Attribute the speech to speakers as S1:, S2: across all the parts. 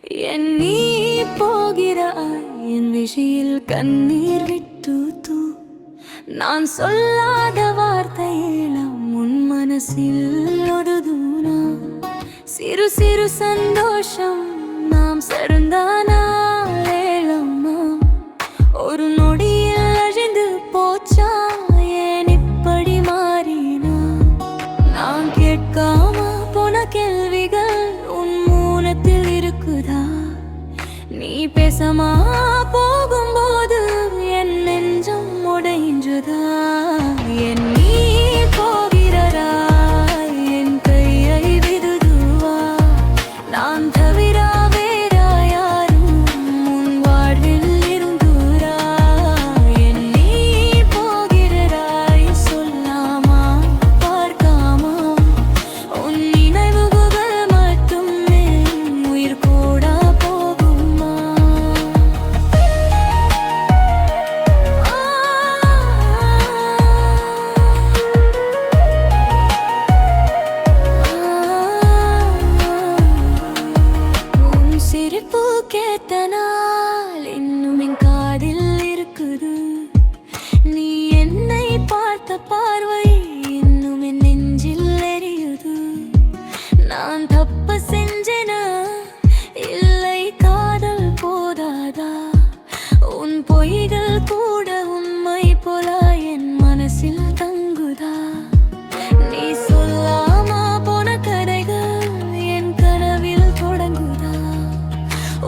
S1: நீ போகிறாய் என் விழியில் கண்ணீர் விட்டு தூ நான் சொல்லாத வார்த்தையெல்லாம் உன் மனசில் ஒடுதுனா சிறு சிறு சந்தோஷம் நாம் சருந்தானாலேளம்மா ஒரு நொடியில் அழிந்து போச்சா ஏன் இப்படி மாறினா நான் கேட்காம போன கேள்விகள் உன் மௌனத்தில் இருக்குதா நீ பேசமா போகும்போது என் நெஞ்சம் உடைஞ்சதா நீ போகிறாய் என் கையை விடுதுவா நான் தவிர வேற யாரும் உன் வாழ்வில் இருந்துரா நீ போகிறாய் சொல்லாமா பார்க்காமா உன் நினைவுகள் மட்டுமே உயிர் கூட போகுமா உன் சிரிப்பு கேட்ட நாள் இன்னும் என் காதில் இருக்குது நீ என்னை பார்த்த பார்வை இன்னும் என் நெஞ்சில் எரியுது நான் தப்பு செஞ்சேனா இல்லை காதல் போதாதா உன் பொய்கள் கூட உண்மை போல என் மனசில் தங்குதா நீ சொல்லாம போன கதைகள் என் கனவில் தொடங்குதா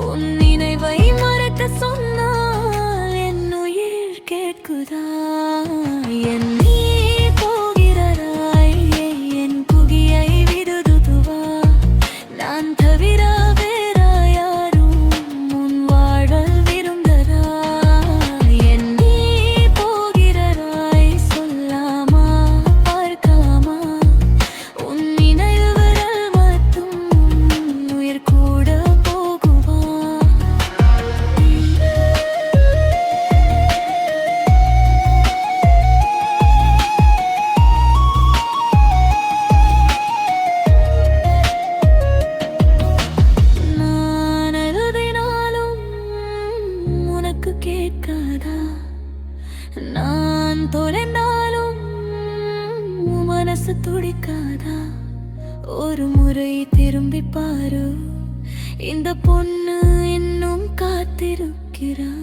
S1: உன் நினைவை மறக்க சொன்னால் என் உயிர் கேட்குதா நீ போகிறாய் என் புகியை விடுதுவா நான் தவிர வேற யாரும் உன் வாழல் விரும்புகிறா நீ போகிறாய் சொல்லாமா பார்க்காமா உன் நினைவுகள் மட்டும் உயிர் கூட போகுமா நான் அழுதினாலும் உனக்கு கேட்காதா நான் தொலைந்தாலும் உன் மனசு துடிக்காதா ஒரு முறை திரும்பி பாரு இந்த பொண்ணு இன்னும் காத்திருக்கிறான்